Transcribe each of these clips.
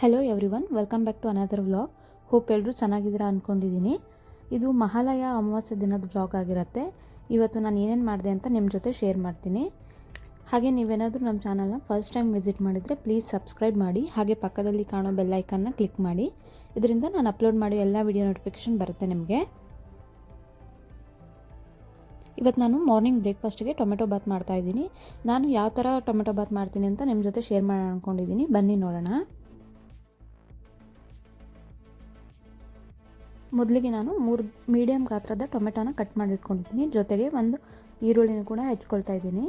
Hello everyone, welcome back to another vlog. Hope ಎಲ್ಲರೂ ಚೆನ್ನಾಗಿದ್ದೀರಾ ಅಂದ್ಕೊಂಡಿದ್ದೀನಿ. ಇದು ಮಹಾಲಯ ಅಮಾವಾಸ್ಯೆ ದಿನದ ವ್ಲಾಗ್ ಆಗಿರುತ್ತೆ. ಇವತ್ತು ನಾನು ಏನೇನು ಮಾಡಿದೆ ಅಂತ ನಿಮ್ಮ ಜೊತೆ ಶೇರ್ ಮಾಡ್ತೀನಿ. ಹಾಗೆ ನೀವೇನಾದರೂ ನಮ್ಮ ಚಾನಲ್ನ ಫಸ್ಟ್ ಟೈಮ್ ವಿಸಿಟ್ ಮಾಡಿದರೆ ಪ್ಲೀಸ್ ಸಬ್ಸ್ಕ್ರೈಬ್ ಮಾಡಿ, ಹಾಗೆ ಪಕ್ಕದಲ್ಲಿ ಕಾಣೋ ಬೆಲ್ ಐಕನ್ನ ಕ್ಲಿಕ್ ಮಾಡಿ. ಇದರಿಂದ ನಾನು ಅಪ್ಲೋಡ್ ಮಾಡೋ ಎಲ್ಲ ವಿಡಿಯೋ ನೋಟಿಫಿಕೇಷನ್ ಬರುತ್ತೆ ನಿಮಗೆ. ಇವತ್ತು ನಾನು ಮಾರ್ನಿಂಗ್ ಬ್ರೇಕ್ಫಾಸ್ಟಿಗೆ ಟೊಮೆಟೊ ಬಾತ್ ಮಾಡ್ತಾಯಿದ್ದೀನಿ. ನಾನು ಯಾವ ಥರ ಟೊಮೆಟೊ ಬಾತ್ ಮಾಡ್ತೀನಿ ಅಂತ ನಿಮ್ಮ ಜೊತೆ ಶೇರ್ ಮಾಡೋಣ ಅಂದ್ಕೊಂಡಿದ್ದೀನಿ. ಬನ್ನಿ ನೋಡೋಣ. ಮೊದಲಿಗೆ ನಾನು 3 ಮೀಡಿಯಮ್ ಗಾತ್ರದ ಟೊಮೆಟೊನ ಕಟ್ ಮಾಡಿ ಇಟ್ಕೊಂಡಿದ್ದೀನಿ. ಜೊತೆಗೆ ಒಂದು ಈರುಳ್ಳಿನ ಕೂಡ ಹೆಚ್ಕೊಳ್ತಾ ಇದ್ದೀನಿ.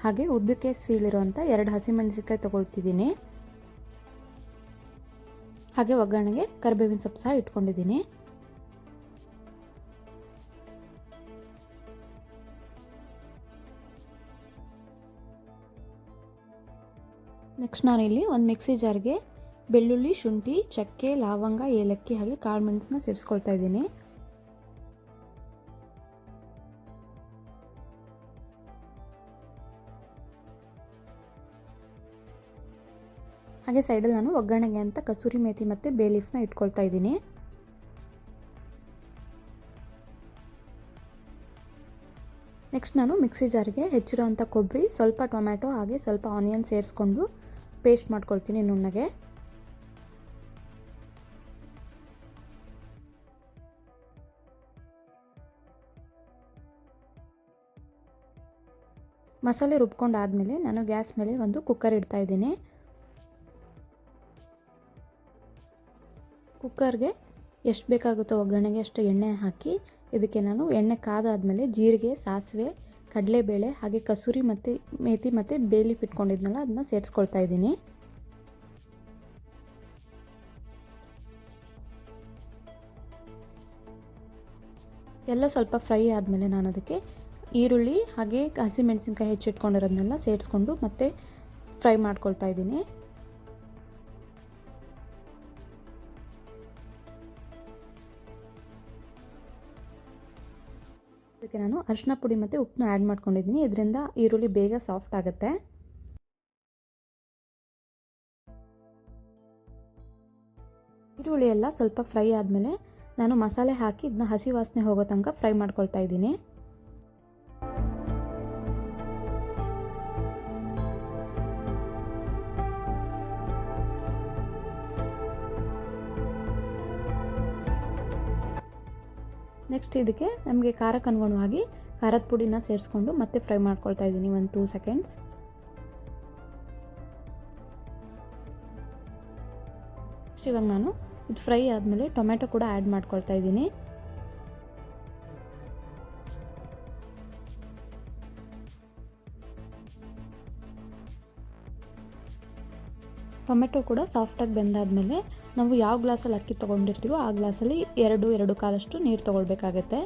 ಹಾಗೆ ಉದ್ದಕ್ಕೆ ಸೀಳಿರೋಂಥ 2 ಹಸಿಮೆಣಸಿನಕಾಯಿ ತೊಗೊಳ್ತಿದ್ದೀನಿ. ಹಾಗೆ ಒಗ್ಗರಣೆಗೆ ಕರಿಬೇವಿನ ಸೊಪ್ಪು ಸಹ ಇಟ್ಕೊಂಡಿದ್ದೀನಿ. ನೆಕ್ಸ್ಟ್ ನಾನಿಲ್ಲಿ ಒಂದು ಮಿಕ್ಸಿ ಜಾರ್ಗೆ ಬೆಳ್ಳುಳ್ಳಿ, ಶುಂಠಿ, ಚಕ್ಕೆ, ಲವಂಗ, ಏಲಕ್ಕಿ ಹಾಗೆ ಕಾಳು ಮೆಣಸನ್ನ ಸೇರಿಸ್ಕೊಳ್ತಾ ಇದ್ದೀನಿ. ಹಾಗೆ ಸೈಡಲ್ಲಿ ನಾನು ಒಗ್ಗರಣೆಗೆ ಅಂತ ಕಸೂರಿ ಮೇಥಿ ಮತ್ತು ಬೇ ಲೀಫ್ನ ಇಟ್ಕೊಳ್ತಾ ಇದ್ದೀನಿ. ನೆಕ್ಸ್ಟ್ ನಾನು ಮಿಕ್ಸಿ ಜಾರ್ಗೆ ಹೆಚ್ಚಿರೋಂಥ ಕೊಬ್ಬರಿ, ಸ್ವಲ್ಪ ಟೊಮ್ಯಾಟೊ ಹಾಗೆ ಸ್ವಲ್ಪ ಆನಿಯನ್ ಸೇರಿಸ್ಕೊಂಡು ಪೇಸ್ಟ್ ಮಾಡ್ಕೊಳ್ತೀನಿ ನುಣ್ಣಗೆ. ಮಸಾಲೆ ರುಬ್ಕೊಂಡಾದಮೇಲೆ ನಾನು ಗ್ಯಾಸ್ ಮೇಲೆ ಒಂದು ಕುಕ್ಕರ್ ಇಡ್ತಾ ಇದ್ದೀನಿ. ಕುಕ್ಕರ್ಗೆ ಎಷ್ಟು ಬೇಕಾಗುತ್ತೋ ಒಗ್ಗರಣೆಗೆ ಅಷ್ಟು ಎಣ್ಣೆ ಹಾಕಿ ಇದಕ್ಕೆ ನಾನು ಎಣ್ಣೆ ಕಾದಾದಮೇಲೆ ಜೀರಿಗೆ, ಸಾಸಿವೆ, ಕಡಲೆಬೇಳೆ ಹಾಗೆ ಕಸೂರಿ ಮತ್ತು ಮೇಥಿ ಮತ್ತು ಬೇ ಲೀಫ್ ಇಟ್ಕೊಂಡಿದ್ನಲ್ಲ ಅದನ್ನ ಸೇರಿಸ್ಕೊಳ್ತಾ ಇದ್ದೀನಿ. ಎಲ್ಲ ಸ್ವಲ್ಪ ಫ್ರೈ ಆದಮೇಲೆ ನಾನು ಅದಕ್ಕೆ ಈರುಳ್ಳಿ ಹಾಗೆ ಹಸಿಮೆಣಸಿನ್ಕಾಯಿ ಹೆಚ್ಚಿಟ್ಕೊಂಡಿರೋದನ್ನೆಲ್ಲ ಸೇರಿಸ್ಕೊಂಡು ಮತ್ತೆ ಫ್ರೈ ಮಾಡ್ಕೊಳ್ತಾ ಇದ್ದೀನಿ. ಅದಕ್ಕೆ ನಾನು ಅರಿಶಿನ ಪುಡಿ ಮತ್ತು ಉಪ್ಪನ್ನ ಆ್ಯಡ್ ಮಾಡ್ಕೊಂಡಿದ್ದೀನಿ. ಇದರಿಂದ ಈರುಳ್ಳಿ ಬೇಗ ಸಾಫ್ಟ್ ಆಗುತ್ತೆ. ಈರುಳ್ಳಿ ಎಲ್ಲ ಸ್ವಲ್ಪ ಫ್ರೈ ಆದಮೇಲೆ ನಾನು ಮಸಾಲೆ ಹಾಕಿ ಇದನ್ನ ಹಸಿ ವಾಸನೆ ಹೋಗೋ ತನಕ ಫ್ರೈ ಮಾಡ್ಕೊಳ್ತಾ ಇದ್ದೀನಿ. ನೆಕ್ಸ್ಟ್ ಇದಕ್ಕೆ ನಮಗೆ ಖಾರಕ್ಕೆ ಅನುಗುಣವಾಗಿ ಖಾರದ ಪುಡಿನ ಸೇರಿಸ್ಕೊಂಡು ಮತ್ತೆ ಫ್ರೈ ಮಾಡ್ಕೊಳ್ತಾ ಇದ್ದೀನಿ ಒಂದು 2 ಸೆಕೆಂಡ್ಸ್. ಇವಾಗ ನಾನು ಇದು ಫ್ರೈ ಆದಮೇಲೆ ಟೊಮೆಟೊ ಕೂಡ ಆ್ಯಡ್ ಮಾಡ್ಕೊಳ್ತಾ ಇದ್ದೀನಿ. ಟೊಮೆಟೊ ಕೂಡ ಸಾಫ್ಟಾಗಿ ಬೆಂದಾದಮೇಲೆ ನಾವು ಯಾವ ಗ್ಲಾಸಲ್ಲಿ ಅಕ್ಕಿ ತೊಗೊಂಡಿರ್ತೀವೋ ಆ ಗ್ಲಾಸಲ್ಲಿ 2 ಕಾಲಷ್ಟು ನೀರು ತೊಗೊಳ್ಬೇಕಾಗತ್ತೆ.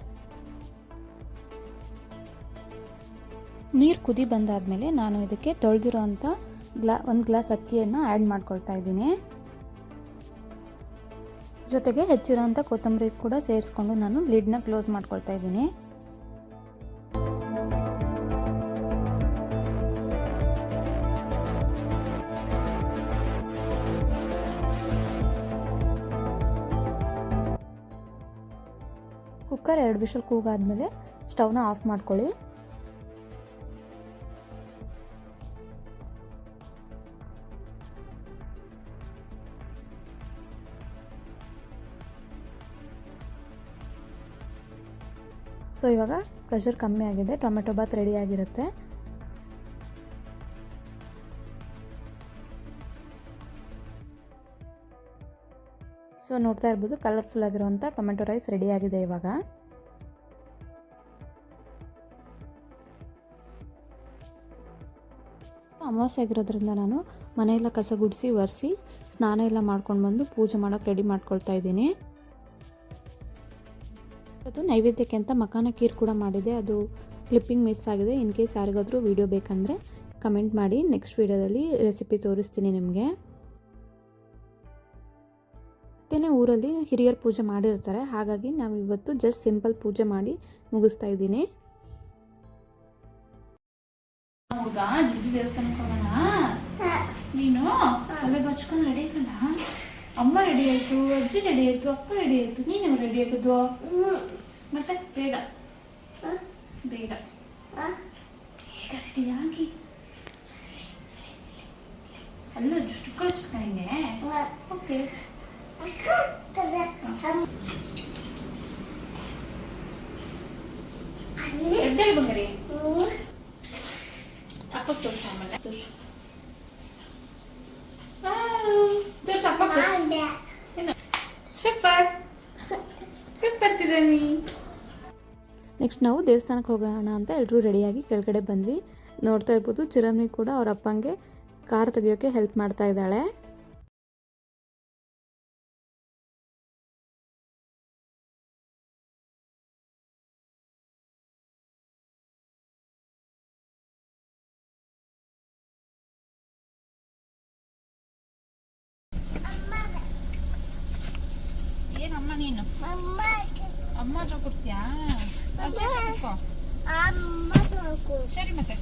ನೀರು ಕುದಿ ಬಂದಾದಮೇಲೆ ನಾನು ಇದಕ್ಕೆ ತೊಳೆದಿರೋ ಅಂಥ ಒಂದು ಗ್ಲಾಸ್ ಅಕ್ಕಿಯನ್ನು ಆ್ಯಡ್ ಮಾಡ್ಕೊಳ್ತಾ ಇದ್ದೀನಿ. ಜೊತೆಗೆ ಹೆಚ್ಚಿರೋಂಥ ಕೊತ್ತಂಬರಿ ಕೂಡ ಸೇರಿಸ್ಕೊಂಡು ನಾನು ಲಿಡ್ನ ಕ್ಲೋಸ್ ಮಾಡ್ಕೊಳ್ತಾ ಇದ್ದೀನಿ. ಕುಕ್ಕರ್ 2 ವಿಷಲ್ ಕೂಗಾದ್ಮೇಲೆ ಸ್ಟವ್ನ ಆಫ್ ಮಾಡ್ಕೊಳ್ಳಿ. ಸೊ ಇವಾಗ ಪ್ರೆಷರ್ ಕಮ್ಮಿ ಆಗಿದೆ, ಟೊಮೆಟೊ ಬಾತ್ ರೆಡಿ ಆಗಿರುತ್ತೆ. ಸೊ ನೋಡ್ತಾ ಇರ್ಬೋದು ಕಲರ್ಫುಲ್ ಆಗಿರುವಂಥ ಟೊಮೆಟೊ ರೈಸ್ ರೆಡಿ ಆಗಿದೆ. ಇವಾಗ ಅಮಾವಾಸ್ಯೆ ಆಗಿರೋದ್ರಿಂದ ನಾನು ಮನೆಯೆಲ್ಲ ಕಸ ಗುಡಿಸಿ ಒರೆಸಿ ಸ್ನಾನ ಎಲ್ಲ ಮಾಡ್ಕೊಂಡು ಬಂದು ಪೂಜೆ ಮಾಡೋಕ್ಕೆ ರೆಡಿ ಮಾಡ್ಕೊಳ್ತಾ ಇದ್ದೀನಿ. ಅದು ನೈವೇದ್ಯಕ್ಕೆ ಅಂತ ಮಖಾನ ಖೀರ್ ಕೂಡ ಮಾಡಿದೆ, ಅದು ಕ್ಲಿಪ್ಪಿಂಗ್ ಮಿಸ್ ಆಗಿದೆ. ಇನ್ ಕೇಸ್ ಯಾರಿಗಾದರೂ ವೀಡಿಯೋ ಬೇಕಂದರೆ ಕಮೆಂಟ್ ಮಾಡಿ, ನೆಕ್ಸ್ಟ್ ವೀಡಿಯೋದಲ್ಲಿ ರೆಸಿಪಿ ತೋರಿಸ್ತೀನಿ ನಿಮಗೆ. ಮತ್ತೇ ಊರಲ್ಲಿ ಹಿರಿಯರು ಪೂಜೆ ಮಾಡಿರ್ತಾರೆ, ಹಾಗಾಗಿ ನಾವು ಇವತ್ತು ಜಸ್ಟ್ ಸಿಂಪಲ್ ಪೂಜೆ ಮಾಡಿ ಮುಗಿಸ್ತಾ ಇದ್ದೀನಿ. ದೇವಸ್ಥಾನಕ್ಕೆ ಹೋಗೋಣ, ನೀನು ಅಲ್ಲೇ ಬಚ್ಕೊಂಡು ರೆಡಿ ಕಣ. ಅಮ್ಮ ರೆಡಿ ಆಯಿತು, ಅಜ್ಜಿ ರೆಡಿ ಆಯಿತು, ಅಪ್ಪ ರೆಡಿ ಆಯಿತು, ನೀನು ರೆಡಿ ಆಗೋದು ಮತ್ತೆ ಬೇಗ ಬೇಗ ಬೇಗ ರೆಡಿಯಾಗಿ ಅಲ್ಲ ಎಷ್ಟು ಕಳಿಸ್ಕ ಹಿಂಗೆ. ಓಕೆ ಎದ್ದೇಳಿ ಬಂಗಾರಿ, ಅಪ್ಪ ತೋರ್ಸು ಆಮೇಲೆ ತೋರ್ಸು ಸೂಪರ್ ಸೂಪರ್ ತಿದನಿ. ನೆಕ್ಸ್ಟ್ ನಾವು ದೇವಸ್ಥಾನಕ್ಕೆ ಹೋಗೋಣ ಅಂತ ಎಲ್ಲರೂ ರೆಡಿಯಾಗಿ ಕೆಳಗಡೆ ಬಂದ್ವಿ. ನೋಡ್ತಾ ಇರ್ಬೋದು ಚಿರಮಿ ಕೂಡ ಅವ್ರ ಅಪ್ಪಂಗೆ ಕಾರ್ ತೆಗಿಯೋಕ್ಕೆ ಹೆಲ್ಪ್ ಮಾಡ್ತಾ ಇದ್ದಾಳೆ. ಏನಮ್ಮ ನೀನು ಅಮ್ಮ ಹತ್ರ ಕೊಡ್ತೀಯಾ? ಸರಿ ಮತ್ತೆ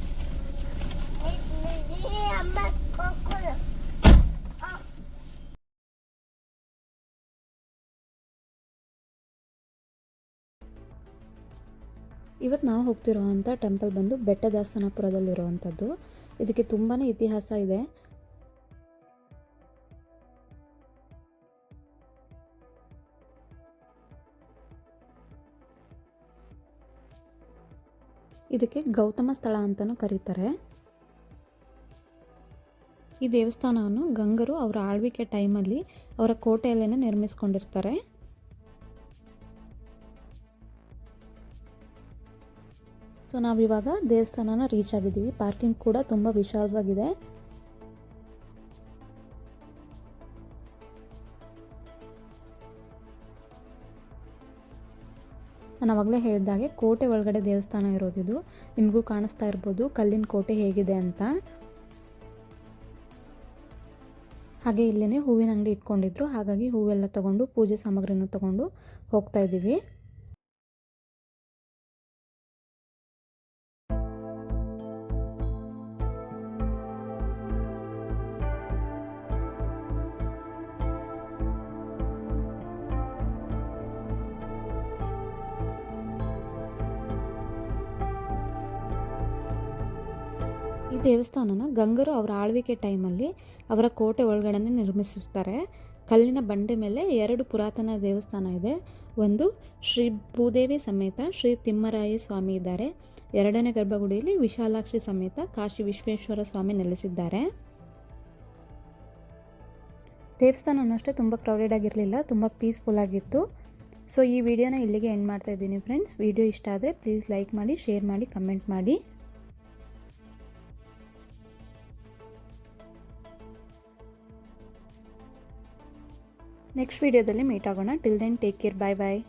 ಇವತ್ತು ನಾವು ಹೋಗ್ತಿರೋವಂಥ ಟೆಂಪಲ್ ಬಂದು ಬೆಟ್ಟದಾಸನಪುರದಲ್ಲಿರುವಂಥದ್ದು. ಇದಕ್ಕೆ ತುಂಬಾ ಇತಿಹಾಸ ಇದೆ. ಇದಕ್ಕೆ ಗೌತಮ ಸ್ಥಳ ಅಂತಲೂ ಕರೀತಾರೆ. ಈ ದೇವಸ್ಥಾನವನ್ನು ಗಂಗರು ಅವರ ಆಳ್ವಿಕೆ ಟೈಮಲ್ಲಿ ಅವರ ಕೋಟೆಯಲ್ಲೇ ನಿರ್ಮಿಸ್ಕೊಂಡಿರ್ತಾರೆ. ಸೊ ನಾವಿವಾಗ ದೇವಸ್ಥಾನನ ರೀಚ್ ಆಗಿದ್ದೀವಿ. ಪಾರ್ಕಿಂಗ್ ಕೂಡ ತುಂಬ ವಿಶಾಲವಾಗಿದೆ. ನಾನು ಅವಾಗಲೇ ಹೇಳಿದಾಗೆ ಕೋಟೆ ಒಳಗಡೆ ದೇವಸ್ಥಾನ ಇರೋದಿದು. ನಿಮಗೂ ಕಾಣಿಸ್ತಾ ಇರ್ಬೋದು ಕಲ್ಲಿನ ಕೋಟೆ ಹೇಗಿದೆ ಅಂತ. ಹಾಗೆ ಇಲ್ಲೇ ಹೂವಿನ ಅಂಗಡಿ ಇಟ್ಕೊಂಡಿದ್ರು, ಹಾಗಾಗಿ ಹೂವೆಲ್ಲ ತೊಗೊಂಡು ಪೂಜೆ ಸಾಮಗ್ರಿನೂ ತೊಗೊಂಡು ಹೋಗ್ತಾ ಇದ್ದೀವಿ. ಈ ದೇವಸ್ಥಾನನ ಗಂಗರು ಅವರ ಆಳ್ವಿಕೆ ಟೈಮಲ್ಲಿ ಅವರ ಕೋಟೆ ಒಳಗಡೆ ನಿರ್ಮಿಸಿರ್ತಾರೆ. ಕಲ್ಲಿನ ಬಂಡೆ ಮೇಲೆ 2 ಪುರಾತನ ದೇವಸ್ಥಾನ ಇದೆ. ಒಂದು ಶ್ರೀ ಭೂದೇವಿ ಸಮೇತ ಶ್ರೀ ತಿಮ್ಮರಾಯ ಸ್ವಾಮಿ ಇದ್ದಾರೆ. 2ನೇ ಗರ್ಭಗುಡಿಯಲ್ಲಿ ವಿಶಾಲಾಕ್ಷಿ ಸಮೇತ ಕಾಶಿ ವಿಶ್ವೇಶ್ವರ ಸ್ವಾಮಿ ನೆಲೆಸಿದ್ದಾರೆ. ದೇವಸ್ಥಾನ ಅಷ್ಟೇ ತುಂಬ ಕ್ರೌಡೆಡ್ ಆಗಿರಲಿಲ್ಲ, ತುಂಬ ಪೀಸ್ಫುಲ್ ಆಗಿತ್ತು. ಸೊ ಈ ವಿಡಿಯೋನ ಇಲ್ಲಿಗೆ ಎಂಡ್ ಮಾಡ್ತಾ ಇದ್ದೀನಿ ಫ್ರೆಂಡ್ಸ್. ವಿಡಿಯೋ ಇಷ್ಟ ಆದರೆ ಪ್ಲೀಸ್ ಲೈಕ್ ಮಾಡಿ, ಶೇರ್ ಮಾಡಿ, ಕಮೆಂಟ್ ಮಾಡಿ. ನೆಕ್ಸ್ಟ್ ವಿಡಿಯೋದಲ್ಲಿ ಮೀಟ್ ಆಗೋಣ. ಟಿಲ್ ದೆನ್ ಟೇಕ್ ಕೇರ್, ಬಾಯ್ ಬಾಯ್.